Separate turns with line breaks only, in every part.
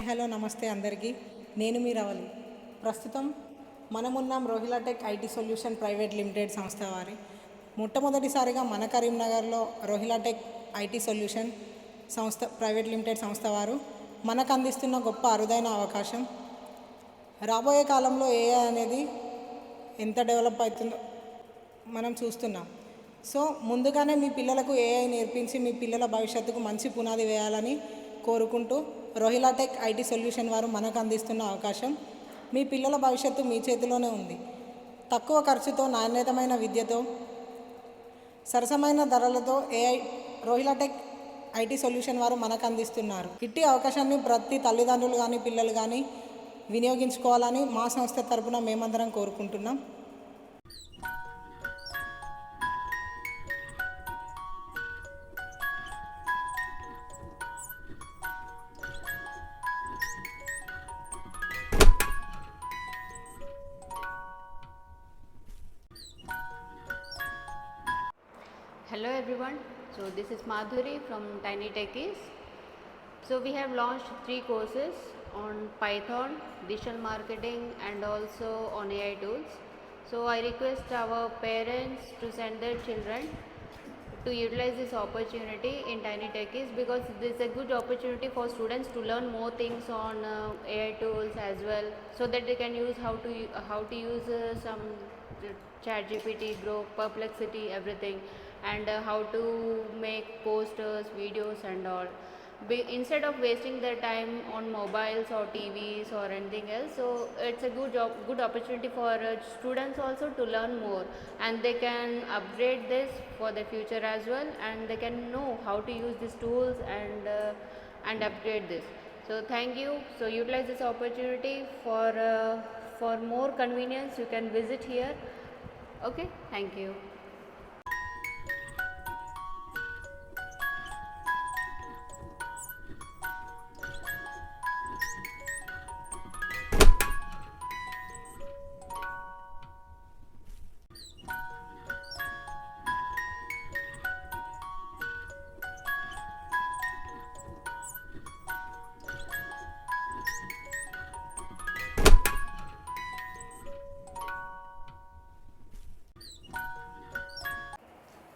Hello నమస్తే అందరికీ. నేను మీ రవలి. ప్రస్తుతం మనమున్నాం రోహిలాటెక్ ఐటీ సొల్యూషన్ ప్రైవేట్ లిమిటెడ్ సంస్థ వారి మొట్టమొదటిసారిగా మన కరీంనగర్లో రోహిలాటెక్ ఐటీ సొల్యూషన్ సంస్థ ప్రైవేట్ లిమిటెడ్ సంస్థ వారు మనకు అందిస్తున్న గొప్ప అరుదైన అవకాశం. రాబోయే కాలంలో ఏఐ అనేది ఎంత డెవలప్ అవుతుందో మనం చూస్తున్నాం. సో ముందుగానే మీ పిల్లలకు ఏఐ నేర్పించి మీ పిల్లల భవిష్యత్తుకు మంచి పునాది వేయాలని కోరుకుంటూ రోహిలాటెక్ ఐటీ సొల్యూషన్ వారు మనకు అందిస్తున్న అవకాశం. మీ పిల్లల భవిష్యత్తు మీ చేతిలోనే ఉంది. తక్కువ ఖర్చుతో నాణ్యతమైన విద్యతో సరసమైన ధరలతో ఏఐ రోహిలాటెక్ ఐటీ సొల్యూషన్ వారు మనకు అందిస్తున్నారు. ఇట్టి అవకాశాన్ని ప్రతి తల్లిదండ్రులు కానీ పిల్లలు కానీ వినియోగించుకోవాలని మా సంస్థ తరపున మేమందరం కోరుకుంటున్నాం.
Hello everyone, so this is Madhuri from Tiny Techies. So we have launched 3 courses on Python, digital marketing and also on AI tools. So I request our parents to send their children to utilize this opportunity in Tiny Techies, because this is a good opportunity for students to learn more things on AI tools as well, so that they can use how to use some ChatGPT, Grok, Perplexity, everything, and how to make posters, videos and all. Instead of wasting their time on mobiles or TVs or anything else, so it's a good opportunity for students also to learn more, and they can upgrade this for the future as well, and they can know how to use these tools and upgrade this. So thank you. So utilize this opportunity for more convenience. You can visit here. Okay, thank you.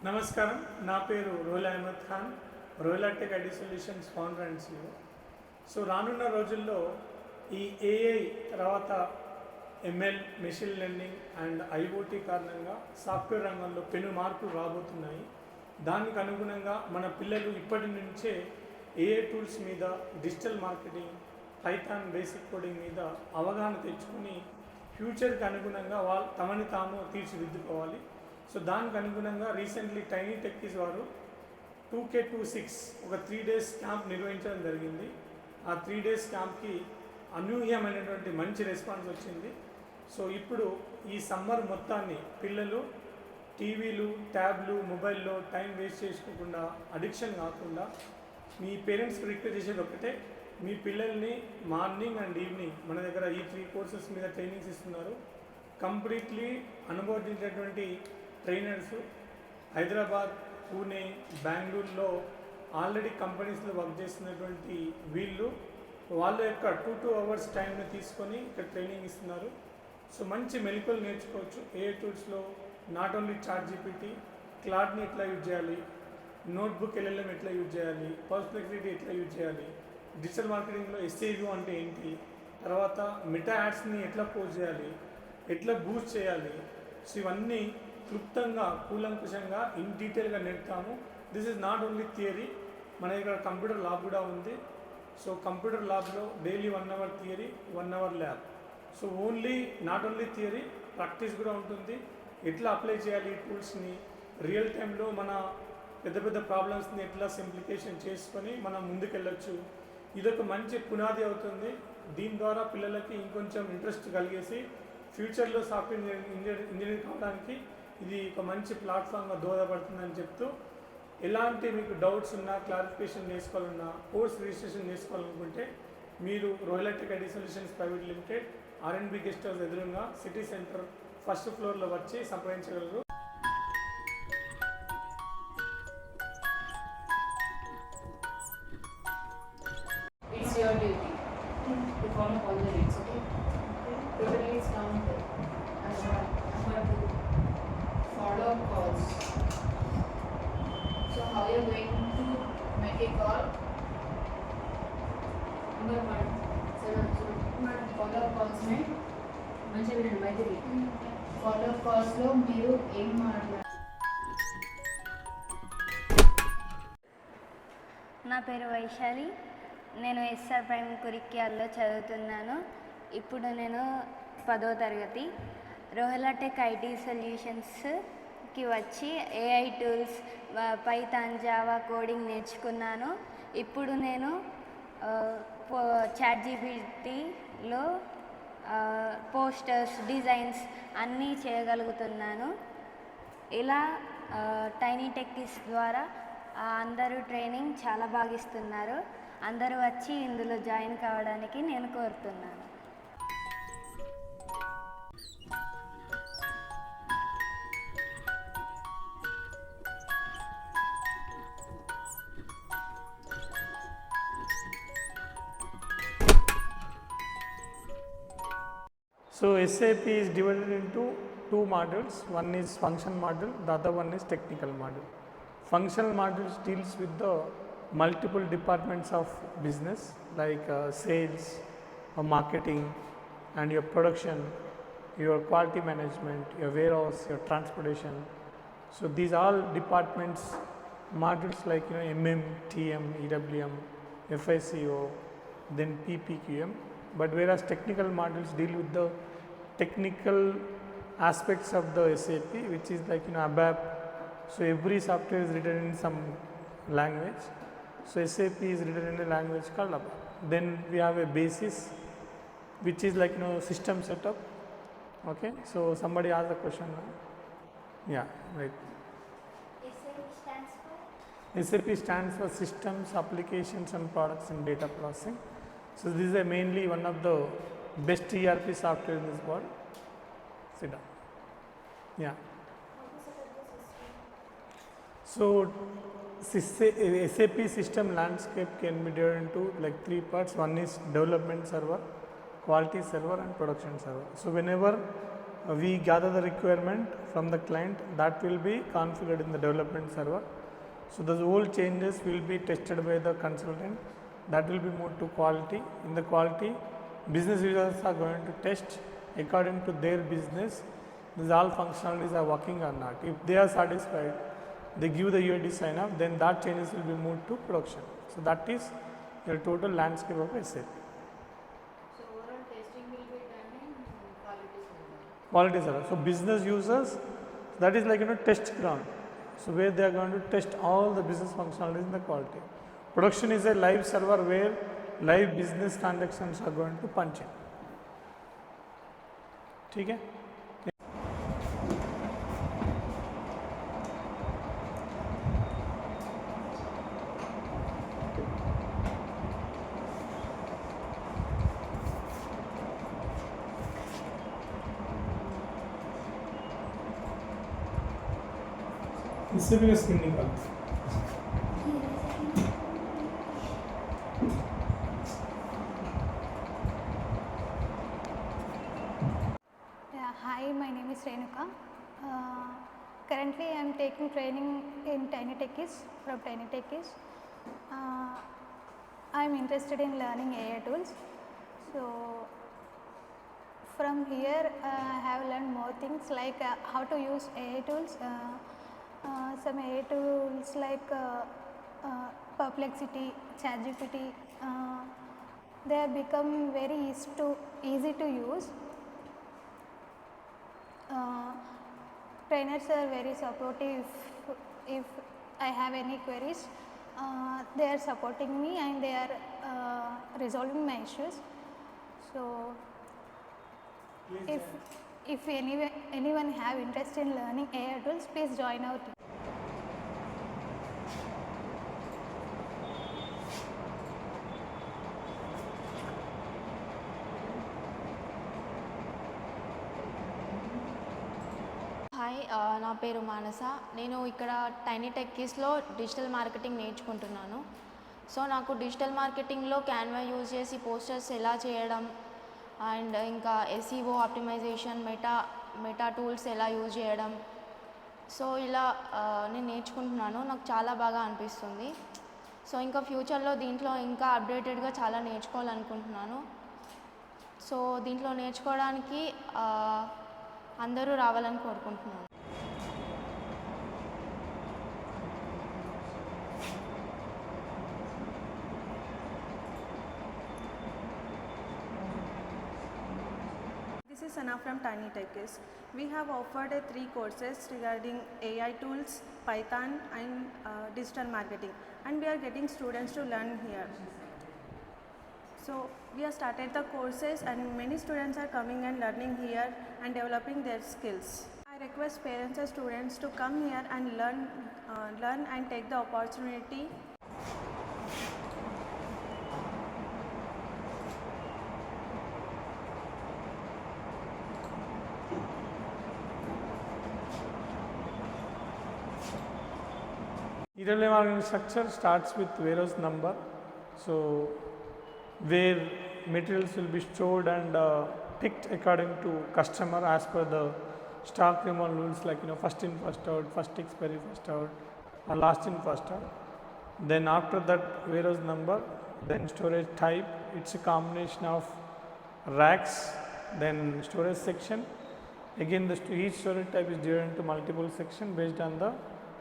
నమస్కారం, నా పేరు Rohil Ahmed Khan, Rohilatech IT solutions founder and CEO. So రానున్న రోజుల్లో ఈ AI తర్వాత ML, machine learning and IoT కారణంగా software రంగంలో పెను మార్పులు రాబోతున్నాయి. దానికి అనుగుణంగా మన పిల్లలు ఇప్పటి నుంచే ఏఐ టూల్స్ మీద, digital marketing, Python basic coding మీద అవగాహన తెచ్చుకొని ఫ్యూచర్కి అనుగుణంగా వాళ్ళు తమని తాము తీర్చిదిద్దుకోవాలి. సో దానికి అనుగుణంగా రీసెంట్లీ టైనీ టెక్కీస్ వారు 2K26 ఒక 3 days క్యాంప్ నిర్వహించడం జరిగింది. ఆ 3 days క్యాంప్కి అనూహ్యమైనటువంటి మంచి రెస్పాన్స్ వచ్చింది. సో ఇప్పుడు ఈ సమ్మర్ మొత్తాన్ని పిల్లలు టీవీలు, ట్యాబ్లు, మొబైల్లో టైం వేస్ట్ చేసుకోకుండా, అడిక్షన్ కాకుండా, మీ పేరెంట్స్కి రిక్వెస్ట్ చేసేది ఒకటే, మీ పిల్లల్ని మార్నింగ్ అండ్ ఈవినింగ్ మన దగ్గర ఈ 3 courses మీద ట్రైనింగ్స్ ఇస్తున్నారు. కంప్లీట్లీ అనుభవించినటువంటి ట్రైనర్స్ హైదరాబాద్, పూణే, బెంగళూరులో ఆల్రెడీ కంపెనీస్లో వర్క్ చేస్తున్నటువంటి వీళ్ళు వాళ్ళ యొక్క 2 hours టైంని తీసుకొని ఇక్కడ ట్రైనింగ్ ఇస్తున్నారు. సో మంచి మెలకువలు నేర్చుకోవచ్చు. ఏఐ టూల్స్లో నాట్ ఓన్లీ ChatGPT, క్లాడ్ని ఎట్లా యూజ్ చేయాలి, నోట్బుక్ LLM ఎట్లా యూజ్ చేయాలి, పర్ప్లెక్సిటీ ఎట్లా యూజ్ చేయాలి, డిజిటల్ మార్కెటింగ్లో SEO అంటే ఏంటి, తర్వాత మెటా యాడ్స్ని ఎట్లా పోస్ట్ చేయాలి, ఎట్లా బూస్ట్ చేయాలి. సో ఇవన్నీ క్లుప్తంగా, కూలంకుషంగా, ఇన్ డీటెయిల్గా నేర్పుతాము. This is not only theory, మన దగ్గర కంప్యూటర్ ల్యాబ్ కూడా ఉంది. సో కంప్యూటర్ ల్యాబ్లో daily 1 hour theory, 1 hour lab. So not only theory, practice కూడా ఉంటుంది. ఎట్లా అప్లై చేయాలి ఈ టూల్స్ని, రియల్ టైంలో మన పెద్ద పెద్ద ప్రాబ్లమ్స్ని ఎట్లా సింప్లిఫికేషన్ చేసుకొని మనం ముందుకెళ్ళొచ్చు. ఇదొక మంచి పునాది అవుతుంది. దీని ద్వారా పిల్లలకి ఇంకొంచెం ఇంట్రెస్ట్ కలిగేసి ఫ్యూచర్లో సాఫ్ట్వేర్ ఇంజనీర్ కావడానికి ఇది ఒక మంచి ప్లాట్ఫామ్గా దోహదపడుతుందని చెప్తూ, ఎలాంటి మీకు డౌట్స్ ఉన్నా, క్లారిఫికేషన్ చేసుకోవాలన్నా, కోర్స్ రిజిస్ట్రేషన్ చేసుకోవాలనుకుంటే మీరు Rohilatech IT solutions private limited R&B guest house ఎదురుగా సిటీ సెంటర్ 1st floorలో వచ్చి సంప్రదించగలరు.
It's your duty. up all the rates, okay? Total is counted. Number 2, follow-up calls. So how you are going to make a call? Number 1, follow-up calls में మంచిగా వినండి మైత్రి. follow-up calls లో మీరు ఏం మాట్లాడారు?
నా పేరు వైశాలి. నేను ఎస్ఆర్ ప్రైమ్ కురిక్యాల్లో చదువుతున్నాను. ఇప్పుడు నేను 10వ తరగతి. రోహిలా టెక్ ఐటీ సొల్యూషన్స్కి వచ్చి AI tools, Python, Java coding నేర్చుకున్నాను. ఇప్పుడు నేను చాట్‌జీపీటీలో పోస్టర్స్, డిజైన్స్ అన్నీ చేయగలుగుతున్నాను. ఇలా టైనీ టెక్కీస్ ద్వారా అందరూ ట్రైనింగ్ చాలా బాగా ఇస్తున్నారు. అందరూ వచ్చి ఇందులో జాయిన్ కావడానికి నేను కోరుతున్నాను.
So SAP is divided into two modules. One is function module, the other one is technical module. Functional modules deals with the multiple departments of business like sales, marketing, and your production, your quality management, your warehouse, your transportation. So these all departments modules like MM, TM, EWM, FICO, then PPQM. But whereas technical modules deal with the technical aspects of the SAP, which is like ABAP. So every software is written in some language. So SAP is written in a language called ABAP. Then we have a basis, which is like system setup. Okay, so somebody asked the question now. Yeah, right. SAP stands for Systems, Applications and Products in Data Processing. So this is mainly one of the best ERP software in this world. Sit down. Yeah. So SAP system landscape can be divided into like 3 parts. One is development server, quality server and production server. So whenever we gather the requirement from the client, that will be configured in the development server. So those whole changes will be tested by the consultant. That will be moved to quality. In the quality, business users are going to test according to their business. These all functionalities are working or not. If they are satisfied, they give the UAT sign up, then that changes will be moved to production. So that is your total landscape of SAP.
So overall testing will be done in quality server.
Quality server. So business users, that is like test ground. So where they are going to test all the business functionalities in the quality. Production is a live server where live business transactions are going to punch in. ठीक है? इससे भी screen निकाल.
Hi, my name is Renuka. Currently, I am taking training in Tiny Techies from Tiny Techies. I am interested in learning AI tools. So, from here, I have learned more things like how to use AI tools. Some AI tools like Perplexity, ChatGPT, they have become very easy to use. Trainers are very supportive. If I have any queries, they are supporting me and they are resolving my issues. So, if anyone have interest in learning AI tools, please join our team.
Hi, నా పేరు మానస. నేను ఇక్కడ tiny టెక్కీస్లో digital marketing నేర్చుకుంటున్నాను. So నాకు digital మార్కెటింగ్లో Canva use చేసి posters ఎలా చేయడం and ఇంకా ఎస్ఈఓ ఆప్టిమైజేషన్ మెటా టూల్స్ ఎలా యూజ్ చేయడం, సో ఇలా నేను నేర్చుకుంటున్నాను. నాకు చాలా బాగా అనిపిస్తుంది. సో ఇంకా ఫ్యూచర్లో దీంట్లో ఇంకా అప్డేటెడ్గా చాలా నేర్చుకోవాలనుకుంటున్నాను. సో దీంట్లో నేర్చుకోవడానికి అందరూ రావాలని కోరుకుంటున్నాను.
This is Sana from Tiny Techies. We have offered 3 courses regarding AI tools, Python and digital marketing, and we are getting students to learn here. So we have started the courses and many students are coming and learning here and developing their skills. I request parents and students to come here and learn and take the opportunity.
Irregular marketing structure starts with warehouse number. So where materials will be stored and picked according to customer as per the stock removal rules, like first in first out, first expiry first out, or last in first out. Then after that warehouse number, then storage type, it's a combination of racks, then storage section. Again each storage type is divided into multiple sections based on the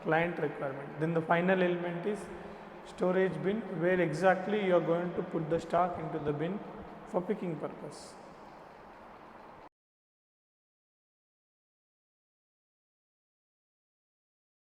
client requirement. Then the final element is storage bin, where exactly you are going to put the stock into the bin for picking purpose.